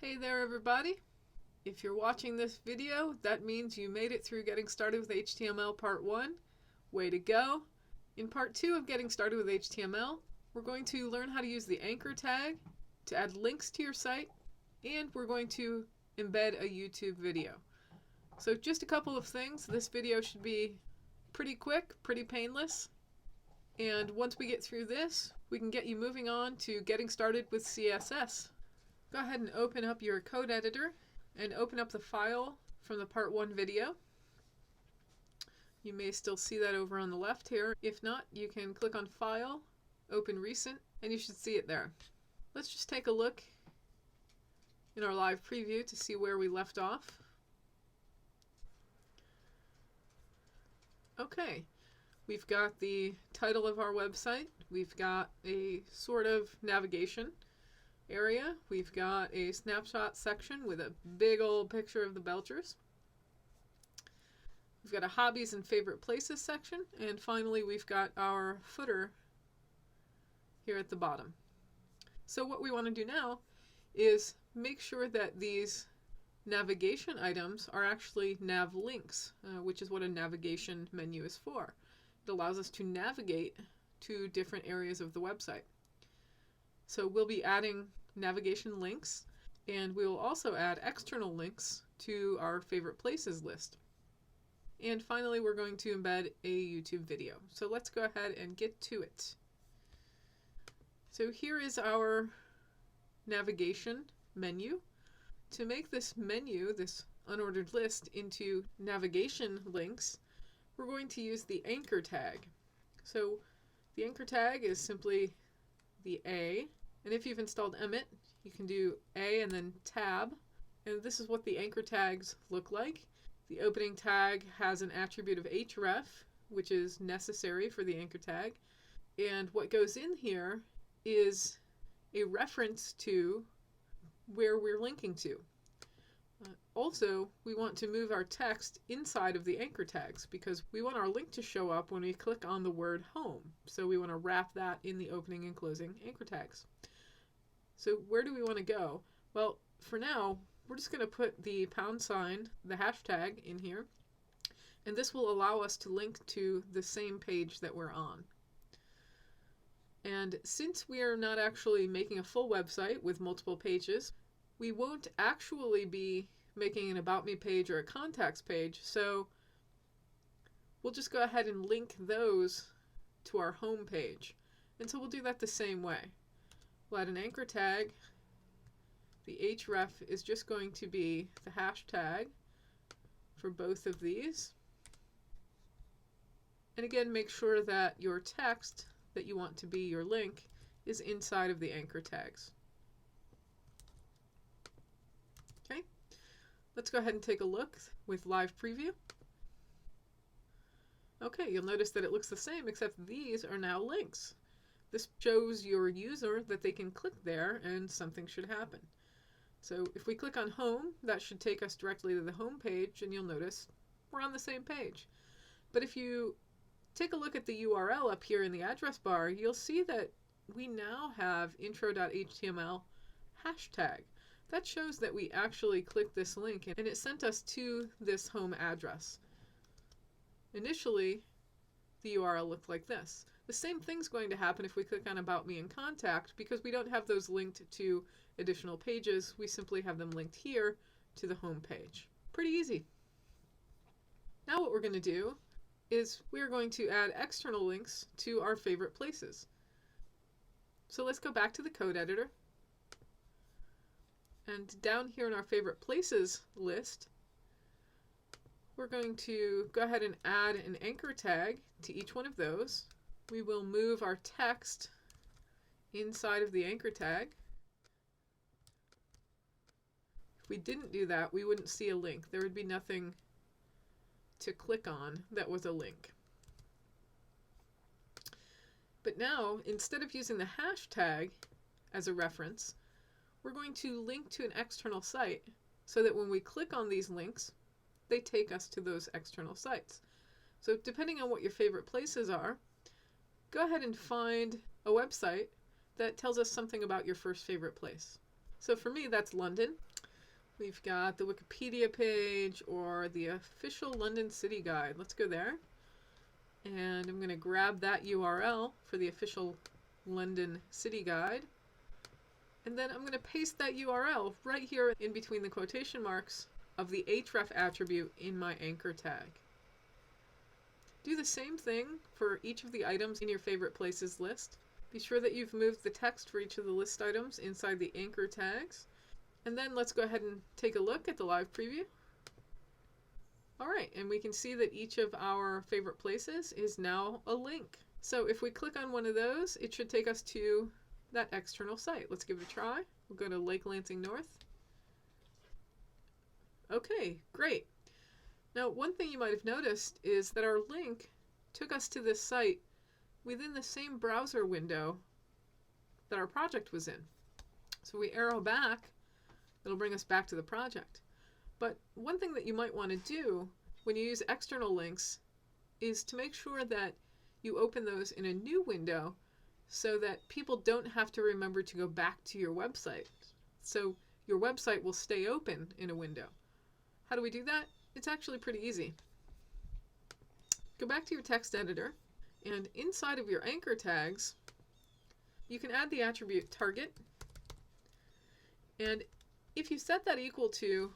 Hey there everybody! If you're watching this video, that means you made it through Getting Started with HTML Part 1. Way to go! In Part 2 of Getting Started with HTML, we're going to learn how to use the anchor tag to add links to your site, and we're going to embed a YouTube video. So just a couple of things. This video should be pretty quick, pretty painless, and once we get through this, we can get you moving on to getting started with CSS. Go ahead and open up your code editor and open up the file from the Part 1 video. You may still see that over on the left here. If not, you can click on File, Open Recent, and you should see it there. Let's just take a look in our live preview to see where we left off. Okay, we've got the title of our website. We've got a sort of navigation area. We've got a snapshot section with a big old picture of the Belchers. We've got a hobbies and favorite places section, and finally we've got our footer here at the bottom. So what we want to do now is make sure that these navigation items are actually nav links, which is what a navigation menu is for. It allows us to navigate to different areas of the website. So we'll be adding navigation links, and we will also add external links to our favorite places list. And finally, we're going to embed a YouTube video. So let's go ahead and get to it. So here is our navigation menu. To make this menu, this unordered list, into navigation links, we're going to use the anchor tag. So the anchor tag is simply the A, and if you've installed Emmet, you can do A and then tab, and this is what the anchor tags look like. The opening tag has an attribute of href, which is necessary for the anchor tag, and what goes in here is a reference to where we're linking to. Also, we want to move our text inside of the anchor tags because we want our link to show up when we click on the word home. So we want to wrap that in the opening and closing anchor tags. So where do we want to go? Well, for now, we're just going to put the #, the hashtag, in here, and this will allow us to link to the same page that we're on. And since we are not actually making a full website with multiple pages, we won't actually be making an About Me page or a Contacts page, so we'll just go ahead and link those to our home page. And so we'll do that the same way. We'll add an anchor tag. The href is just going to be the hashtag for both of these. And again, make sure that your text that you want to be your link is inside of the anchor tags. Okay, let's go ahead and take a look with live preview. Okay, you'll notice that it looks the same, except these are now links. This shows your user that they can click there and something should happen. So if we click on home, that should take us directly to the home page, and you'll notice we're on the same page. But if you take a look at the URL up here in the address bar, you'll see that we now have intro.html hashtag. That shows that we actually clicked this link and it sent us to this home address. Initially, the URL looked like this. The same thing's going to happen if we click on About Me and Contact, because we don't have those linked to additional pages. We simply have them linked here to the home page. Pretty easy. Now what we're going to do is we're going to add external links to our favorite places. So let's go back to the code editor. And down here in our favorite places list, we're going to go ahead and add an anchor tag to each one of those. We will move our text inside of the anchor tag. If we didn't do that, we wouldn't see a link. There would be nothing to click on that was a link. But now, instead of using the hashtag as a reference, we're going to link to an external site so that when we click on these links, they take us to those external sites. So depending on what your favorite places are, go ahead and find a website that tells us something about your first favorite place. So for me, that's London. We've got the Wikipedia page or the official London City Guide. Let's go there. And I'm going to grab that URL for the official London City Guide. And then I'm going to paste that URL right here in between the quotation marks of the href attribute in my anchor tag. Do the same thing for each of the items in your favorite places list. Be sure that you've moved the text for each of the list items inside the anchor tags. And then let's go ahead and take a look at the live preview. All right, and we can see that each of our favorite places is now a link. So if we click on one of those, it should take us to that external site. Let's give it a try. We'll go to Lake Lansing North. Okay, great. Now, one thing you might have noticed is that our link took us to this site within the same browser window that our project was in. So we arrow back, it'll bring us back to the project. But one thing that you might want to do when you use external links is to make sure that you open those in a new window so that people don't have to remember to go back to your website. So your website will stay open in a window. How do we do that? It's actually pretty easy. Go back to your text editor, and inside of your anchor tags, you can add the attribute target. And if you set that equal to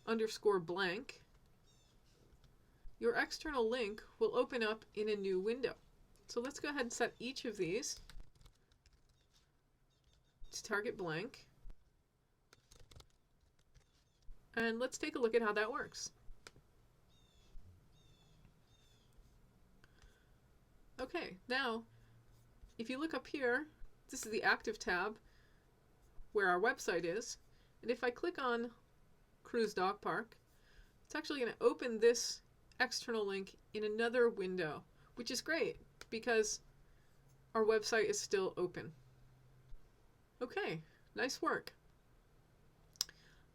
_blank, your external link will open up in a new window. So let's go ahead and set each of these to target blank. And let's take a look at how that works. Okay, now if you look up here, this is the active tab where our website is. And if I click on Cruise Dog Park, it's actually going to open this external link in another window, which is great because our website is still open. Okay, nice work.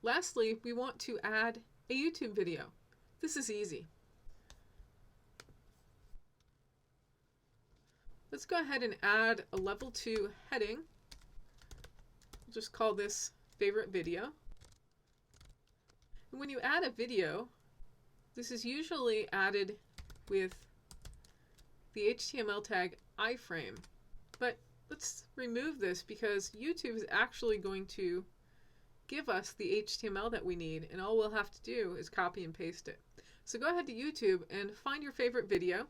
Lastly, we want to add a YouTube video. This is easy. Let's go ahead and add a level 2 heading. We'll just call this favorite video. And when you add a video, this is usually added with the HTML tag iframe. But let's remove this because YouTube is actually going to give us the HTML that we need, and all we'll have to do is copy and paste it. So go ahead to YouTube and find your favorite video.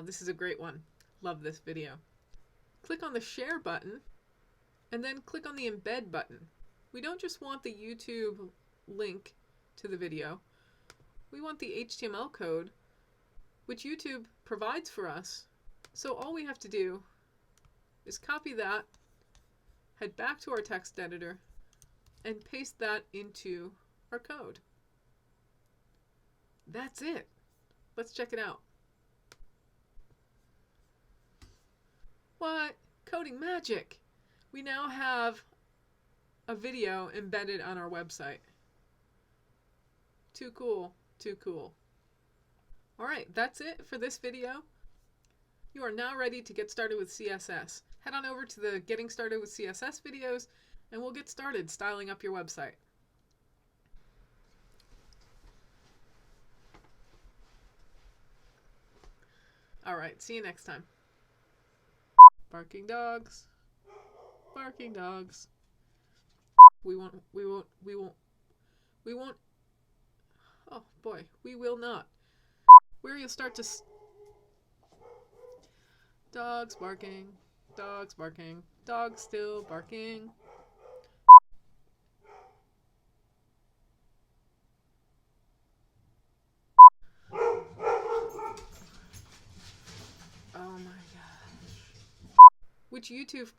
This is a great one. Love this video. Click on the share button and then click on the embed button. We don't just want the YouTube link to the video. We want the HTML code, which YouTube provides for us. So all we have to do is copy that, head back to our text editor, and paste that into our code. That's it. Let's check it out. What? Coding magic! We now have a video embedded on our website. Too cool. Too cool. Alright, that's it for this video. You are now ready to get started with CSS. Head on over to the Getting Started with CSS videos and we'll get started styling up your website. Alright, see you next time. Barking dogs. Barking dogs. We won't. Oh boy, we will not. Where you'll start to dogs barking, dogs barking, dogs still barking. Oh my gosh. Which YouTube